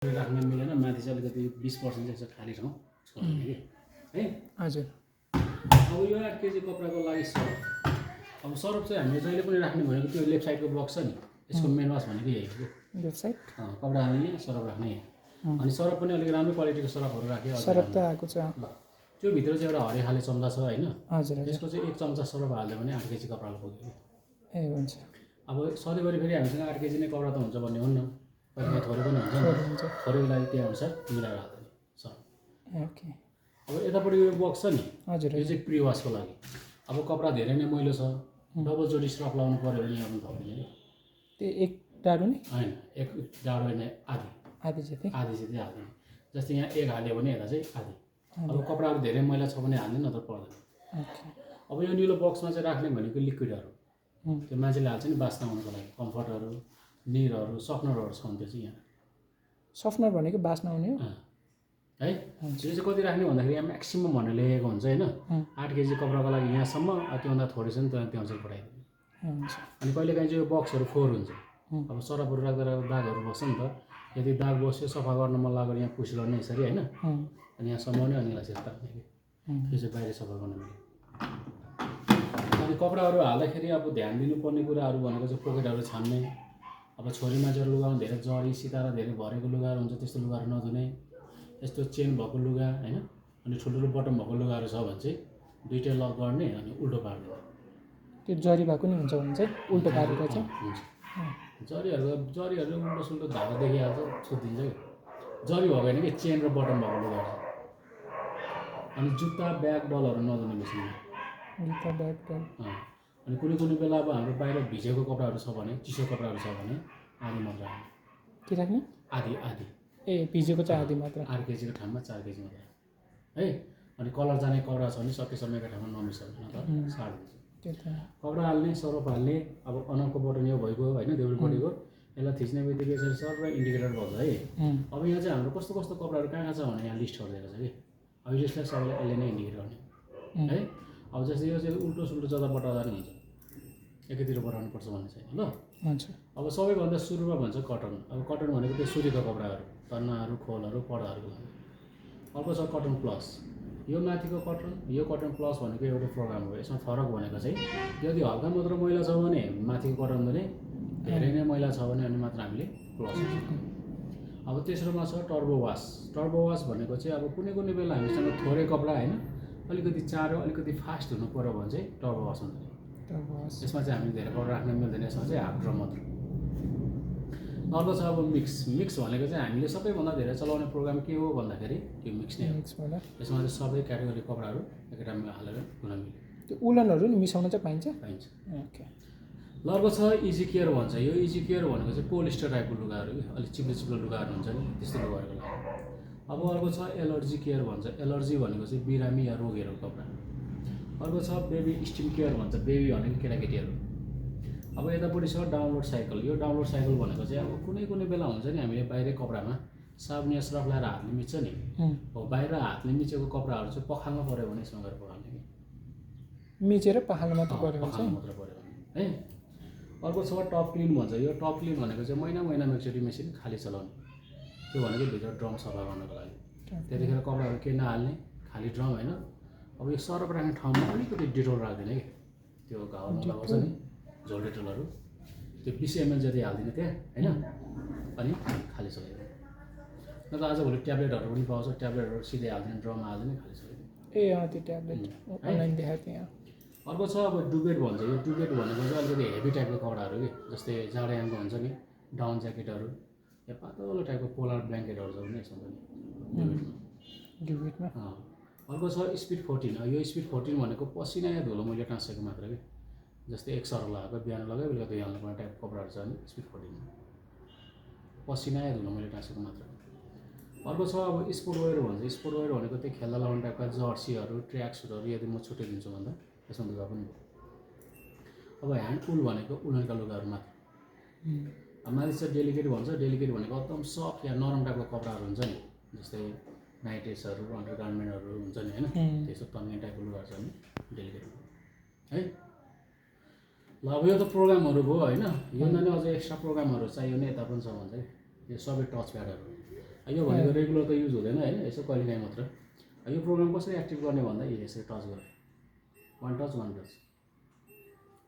राख्न मिलेन माथि चाहिँ अलिकति 20% चाहिँ छ खाली ठाउँ छोड्ने कि है हजुर अब यो 8 केजी कपडाको लागि सरफ अब सरफ चाहिँ हामीले जहिले पनि राख्ने भनेको त्यो लेफ्ट साइडको बक्स छ नि यसको मेन वास भनेको यही हो लेफ्ट साइड कपडा हाल्ने सरफ राख्ने यहाँ अनि सरफ पनि अलिक राम्रो क्वालिटीको सरफहरू राख्यो सरफ त आएको छ त्यो भित्र चाहिँ एउटा हरियो खाले चम्चा छ हैन हजुर त्यसको चाहिँ 1 चम्चा सरफ हाल्यो भने 8 केजी कपडा पुग्यो ए हुन्छ अब सधैँभरि फेरि हामीसँग 8 केजी नै कपडा त हुन्छ भन्ने हुन्न कहिले थोरै पनि हुन्छ थोरैको लागि त्यही अनुसार मिलाएर हाल्दैन सर ओके अब यतापट्टि यो बक्स छ नि हजुर यो चाहिँ प्री वासको लागि अब कपडा धेरै नै मैलो छ डबल चोटी स्रफ लाउनु पर्यो भने यहाँ थपिने त्यो एक डाडु नै हैन एक डाडो होइन आधी जति हाल्दैन जस्तै यहाँ एक हाल्यो भने यता चाहिँ आधी अब कपडाहरू धेरै मैला छ भने हाल्दैन नत्र पर्दैन ओके अब यो निलो बक्समा चाहिँ राख्ने भनेको लिक्विडहरू त्यो मान्छेले हाल्छ नि बास्न आउनुको लागि कम्फर्टहरू निरहरू सफ्टनरहरू छ त्यो चाहिँ यहाँ सफ्टनर भनेको बास्न आउने हो है यो चाहिँ कति राख्ने भन्दाखेरि यहाँ म्याक्सिमम भनेर लेखेको हुन्छ होइन 8 केजी कपडाको लागि यहाँसम्म त्योभन्दा थोरै छ नि त्यहाँ चाहिँ पठाइदिनु हुन्छ अनि कहिलेकाहीँ चाहिँ यो बक्सहरू फोहोर हुन्छ अब सरफहरू राख्दा दागहरू बस्छ नि त यदि दाग बस्यो सफा गर्न मन लाग्यो यहाँ पुस गर्ने यसरी होइन अनि यहाँ समाउने अनि यसलाई चाहिँ ताक्ने कि त्यो चाहिँ बाहिर सफा गर्न मिल्यो अनि कपडाहरू हाल्दाखेरि अब ध्यान दिनुपर्ने कुराहरू भनेको चाहिँ पोकेटहरू छान्ने अब छोरी मान्छेहरू लुगामा धेरै जडी सितारा धेरै भरेको लुगाहरू हुन्छ त्यस्तो लुगाहरू नधुने यस्तो चेन भएको लुगा होइन अनि ठुल्ठुलो बटम भएको लुगाहरू छ भने चाहिँ दुईटै लक गर्ने अनि उल्टो पार्ने त्यो जरी भएको नि हुन्छ भने चाहिँ उल्टो पारेर चाहिँ हुन्छ जरीहरू उल्टो सुल्टो धागा देखिहाल्छ छुट्टिन्छ कि जरी भएको होइन कि चेन र बटम भएको लुगाहरू अनि जुत्ता ब्याग डलहरू नधुने मेसिनमा जुत्ता ब्याग डल अनि कुनै बेला अब हाम्रो बाहिर भिजेको कपडाहरू छ भने चिसो कपडाहरू छ भने आधी मात्र हाल्ने के राख्ने आधी ए भिजेको चाहिँ आधी मात्र 8 केजीको ठाउँमा 4 केजी मात्र है अनि कलर जाने कपडा छ भने सकेसम्म एकै ठाउँमा नमिसाउने न त साड हुन्छ त्यो त कपडा हाल्ने सरफ हाल्ने अब अनरको बटन यो भइगयो होइन देब्रेपट्टिको यसलाई थिच्ने बित्तिकै यसरी सर र इन्डिकेटर गर्छ है अब यहाँ चाहिँ हाम्रो कस्तो कस्तो कपडाहरू कहाँ छ भने यहाँ लिस्ट गरिदिएको छ कि अब यसलाई सबैले यसले नै इन्डिकेट गर्ने है अब जस्तै यो चाहिँ उल्टो सुल्टो जता बटाउँदा नि हुन्छ एकै बटाउनुपर्छ भन्ने छैन ल हुन्छ अब सबैभन्दा सुरुमा भन्छ कटन अब कटन भनेको त्यो सुतीको कपडाहरू तन्नाहरू खोलहरू पर्दाहरूको लागि अर्को छ कटन प्लस यो माथिको कटन यो कटन प्लस भनेको एउटा प्रोग्राम हो यसमा फरक भनेको चाहिँ यदि हल्का मात्र मैला छ भने माथिको कटन भने धेरै नै मैला छ भने अनि मात्र हामीले प्लस अब तेस्रोमा छ टर्बो वास भनेको चाहिँ अब कुनै बेला हामीसँग थोरै कपडा होइन अलिकति चाँडो अलिकति फास्ट हुनु पर्यो भने चाहिँ टर्बो वास हुन्छ यसमा चाहिँ हामीले धेरै कपडा राख्न मिल्दैन यसमा चाहिँ हाफ ड्रम मात्र अर्को छ अब मिक्स भनेको चाहिँ हामीले सबैभन्दा धेरै चलाउने प्रोग्राम के हो भन्दाखेरि त्यो मिक्स नै हो यसमा चाहिँ सबै क्याटेगोरी कपडाहरू एकै ठाउँमा हालेर हुन मिल्यो त्यो उलनहरू नि मिसाउन चाहिँ पाइन्छ ओके ल अर्को छ इजी केयर भन्छ यो इजी केयर भनेको चाहिँ पोलिस्टर टाइपको लुगाहरू कि अलिक चिप्लो लुगाहरू हुन्छ नि त्यस्तो लुगाहरूको लागि अब अर्को छ एलर्जी केयर भन्छ एलर्जी भनेको चाहिँ बिरामी या रोगीहरूको कपडा अर्को छ बेबी स्टिम केयर भन्छ बेबी भनेको केटाकेटीहरू अब यतापट्टि छ डाउनलोड साइकल यो डाउनलोड साइकल भनेको चाहिँ अब कुनै बेला हुन्छ नि हामीले बाहिरै कपडामा साबुन या सरफ लगाएर हातले मिच्छ नि हो बाहिर हातले मिचेको कपडाहरू चाहिँ पखाल्नु पऱ्यो भने यसमा गएर पखाल्ने कि मिचेर पखाल्नु मात्र पऱ्यो भने है अर्को छ टप क्लिन भन्छ यो टप क्लिन भनेको चाहिँ महिनामा एकचोटि मेसिन खाली चलाउने त्यो भनेको भित्र ड्रम सफा गर्नको लागि त्यतिखेर कपडाहरू केही नहाल्ने खाली ड्रम होइन अब यो सरफ राख्ने ठाउँमा अलिकति डिटोल राख्दैन कि त्यो घाउमा लगाउँछ नि झोल डिटोलहरू त्यो 20 ml जति हालिदिने त्यहाँ होइन अनि खाली चलाइदिने न त आजभोलि ट्याब्लेटहरू पनि पाउँछ ट्याब्लेटहरू सिधै हालिदिने ड्रममा हालिदिने खाली चलाइदिने ए त्यो ट्याब्लेट अनलाइन देखाएको थिएँ अर्को छ अब डुबेट भन्छ यो डुबेट भनेको चाहिँ अलिकति हेभी टाइपको कपडाहरू कि जस्तै जाडोयामको हुन्छ नि डाउन ज्याकेटहरू या पातलो टाइपको पोलर ब्ल्याङ्केटहरू छ भने यसमा पनि डुबेटमा अर्को छ स्पिड 14 यो स्पिड 14 भनेको पसिना या धुलो मैले टाँसेको मात्र कि जस्तै एक सर लगाएको बिहान लगायो बेलुका दुई हाल्नुपर्ने टाइपको कपडाहरू छ भने स्पिड 14 पसिना या धुलो मैले टाँसेको मात्र अर्को छ अब स्पोर्ट वेयर भन्छ स्पोर्ट वेयर भनेको त्यो खेल्दा लगाउने टाइपका जर्सीहरू ट्र्याक सुटहरू यदि म छुट्याइदिन्छु भन्दा यसमा लुगा पनि भयो अब ह्यान्ड उल भनेको उलनका लुगाहरू मात्र अब माथि चाहिँ डेलिकेट भन्छ डेलिकेट भनेको एकदम सफ्ट या नरम टाइपको कपडाहरू हुन्छ नि जस्तै नाइटेसहरू अन्डर गार्मेन्टहरू हुन्छ नि होइन त्यस्तो टङ्गे टाइपको लुगाहरू छ भने डेलिकेट है ल अब यो त प्रोग्रामहरू भयो होइन यो नै अझै एक्स्ट्रा प्रोग्रामहरू चाहियो नि यता पनि छ भन्छ यो सबै टच प्याडहरू यो भनेको रेगुलर त युज हुँदैन होइन, यसो कहिलेकाहीँ मात्र। यो प्रोग्राम कसरी एक्टिभ गर्ने भन्दा यसरी टच गरे, वान टच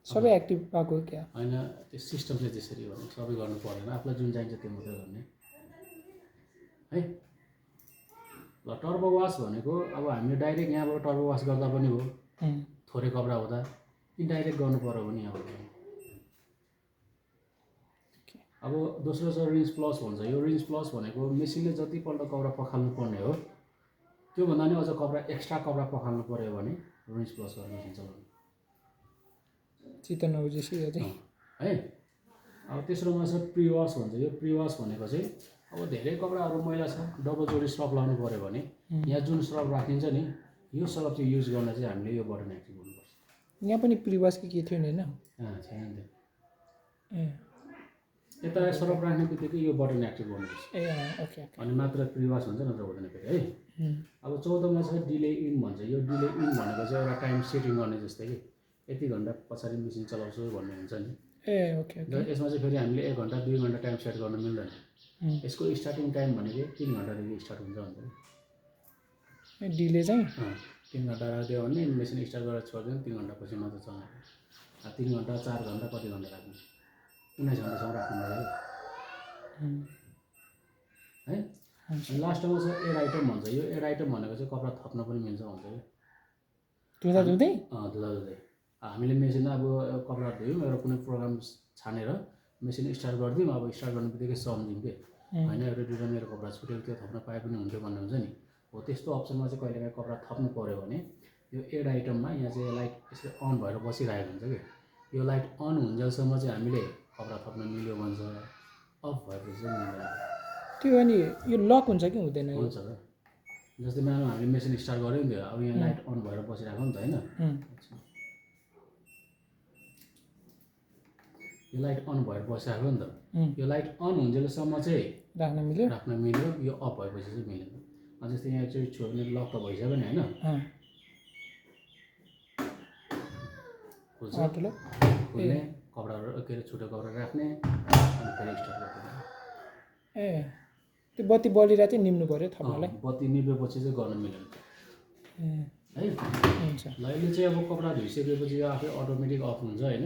सबै एक्टिभ भएको क्या होइन। त्यो सिस्टम चाहिँ त्यसरी हो, सबै गर्नु पर्दैन, आफूलाई जुन चाहिन्छ त्यो मात्रै गर्ने है। ल टर्बो वास भनेको अब हामीले डाइरेक्ट यहाँबाट टर्बो वास गर्दा पनि हो, थोरै कपडा हुँदा, इन्डाइरेक्ट गर्नु पर्यो भने यहाँबाट। अब दोस्रो छ रिन्स प्लस भन्छ। यो रिन्स प्लस भनेको मेसिनले जतिपल्ट कपडा पखाल्नु पर्ने हो त्योभन्दा नि अझ कपडा एक्स्ट्रा कपडा पखाल्नु पर्यो भने रिन्स प्लस गर्ने मेसिन चलाउनु चित्त नबुझेपछि है। अब तेस्रोमा छ प्रिवास भन्छ। यो प्रिवास भनेको चाहिँ अब धेरै कपडाहरू मैला छ, डबल जोडी सर्फ लाउनु पर्यो भने यहाँ जुन सर्फ राखिन्छ नि यो सर्फ चाहिँ युज गर्न चाहिँ हामीले यो बटन एक्टिभ गर्नुपर्छ। यहाँ पनि प्रिवास के थियो नि होइन? छैन नि यता सर्फ राख्ने बित्तिकै यो बटन एक्टिभ गर्नुपर्छ। ओके अनि मात्र प्रिवास हुन्छ, नत्र हुँदैन फेरि है। अब 14मा छ डिले इन भन्छ। यो डिले इन भनेको चाहिँ एउटा टाइम सेटिङ गर्ने जस्तै कि यति घन्टा पछाडि मेसिन चलाउँछु भन्ने हुन्छ नि। ओके यसमा चाहिँ फेरि हामीले 1 घन्टा 2 घन्टा टाइम सेट गर्न मिल्दैन। यसको स्टार्टिङ टाइम भनेको 3 घन्टादेखि स्टार्ट हुन्छ भन्छ। डिले चाहिँ 3 घन्टा राखिदियो भने मेसिन स्टार्ट गरेर छोडिदियो 3 घन्टापछि मात्र चल्ने। 3 घन्टा 4 घन्टा कति घन्टा राख्ने, 19 घन्टासम्म राख्नु पर्यो है। लास्टमा छ एड आइटम भन्छ। यो एड आइटम भनेको चाहिँ कपडा थप्न पनि मिल्छ भन्छ कि धुँदा धुँदै हामीले मेसिन अब कपडा धुयौँ एउटा कुनै प्रोग्राम छानेर मेसिन स्टार्ट गरिदिउँ, अब स्टार्ट गर्ने बित्तिकै सम्झौँ कि होइन एउटा दुइटा मेरो कपडा छुटेको त्यो थप्न पाए पनि हुन्थ्यो भन्ने हुन्छ नि। हो त्यस्तो अप्सनमा चाहिँ कहिलेकाहीँ कपडा थप्नु पऱ्यो भने यो एड आइटममा यहाँ चाहिँ लाइट यसरी अन भएर बसिरहेको हुन्छ कि यो लाइट अन हुन्जेलसम्म चाहिँ हामीले कपडा थप्न मिल्यो भन्छ, अफ भएपछि चाहिँ मिल्दैन। त्यो अनि यो लक हुन्छ कि हुँदैन? हुन्छ त, जस्तै मानव हामीले मेसिन स्टार्ट गऱ्यौँ नि त्यो अब यहाँ लाइट अन भएर बसिरहेको नि त होइन। यो लाइट अन भएर बसिरहेको नि त, यो लाइट अन हुन्जेलसम्म चाहिँ राख्न मिल्यो, यो अफ भएपछि चाहिँ मिलेन। जस्तै यहाँ चाहिँ छोड्ने लक त भइसक्यो नि होइन, खुल्ने कपडाहरू के अरे छुट्टो कपडा राख्ने अनि फेरि स्टार्ट गर्दैन। त्यो बत्ती बलिरहेको चाहिँ निम्नु पऱ्यो थप्नलाई। बत्ती निभेपछि चाहिँ गर्न मिलेन है। हुन्छ ल यसले चाहिँ अब कपडा धोइसकेपछि यो आफै अटोमेटिक अफ हुन्छ होइन।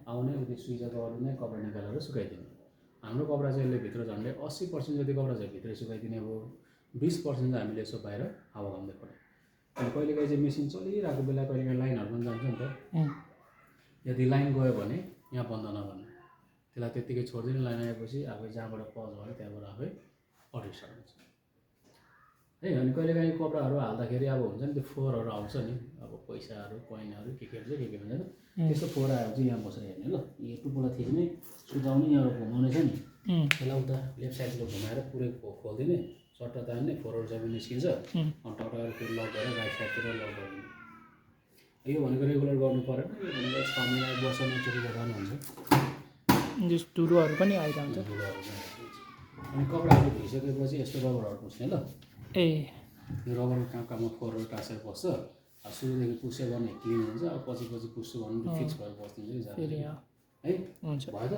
आउने उयो स्विचको अरू नै कपडा निकालेर सुकाइदिने। हाम्रो कपडा चाहिँ यसले भित्र झन्डै 80% जति कपडा चाहिँ भित्रै सुकाइदिने हो, 20% चाहिँ हामीले यसो बाहिर हावा खाँदै पऱ्यो। अनि कहिलेकाहीँ चाहिँ मेसिन चलिरहेको बेला कहिलेकाहीँ लाइनहरू पनि जान्छ नि त। यदि लाइन गयो भने यहाँ बन्द नगर्नु, त्यसलाई त्यत्तिकै छोडिदिनु। लाइन आएपछि आफै जहाँबाट पज भयो त्यहाँबाट आफै अटो स्टार्ट हुन्छ है। अनि कहिलेकाहीँ कपडाहरू हाल्दाखेरि अब हुन्छ नि त्यो फोहोरहरू आउँछ नि, अब पैसाहरू कोइनहरू के हुन्छ हुन्छ नि, त्यस्तो फोहोर आयो चाहिँ यहाँ बसेर हेर्ने। ल यो टुप्पोलाई थिच्ने सुझाउने यहाँबाट घुमाउने छ नि, त्यसलाई उता लेफ्ट साइडतिर घुमाएर पुरै खोलिदिने, चट्टा तान्ने, फोहोरहरू सबै निस्किन्छ। अनि टटाएर फेरि लक गरेर राइट साइडतिर लक गरिदिने। यो भनेको रेगुलर गर्नु परेन, यो भनेको 6 महिना 1 वर्षमा एकचोटि गर्दा पनि हुन्छ। धुलोहरू पनि आइरहन्छ। अनि कपडाहरू धोइसकेपछि यस्तो रबरहरू पुस्ने। ल यो रबर काममा फोहोरहरू टाँसेर बस्छ। अब सुरुदेखि पुस्यो भने क्लिन हुन्छ, अब पछि पुस्छु भने फिक्स भएर बस्दिन्छ कि जाने है। हुन्छ भयो त।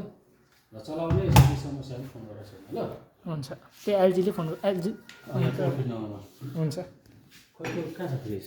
र चलाउने यस्तो समस्याहरू फोन गरेर छैन। ल हुन्छ त्यो एलजीले फोन एलजी हुन्छ हुन्छ खोइ कहाँ छ फ्रिज।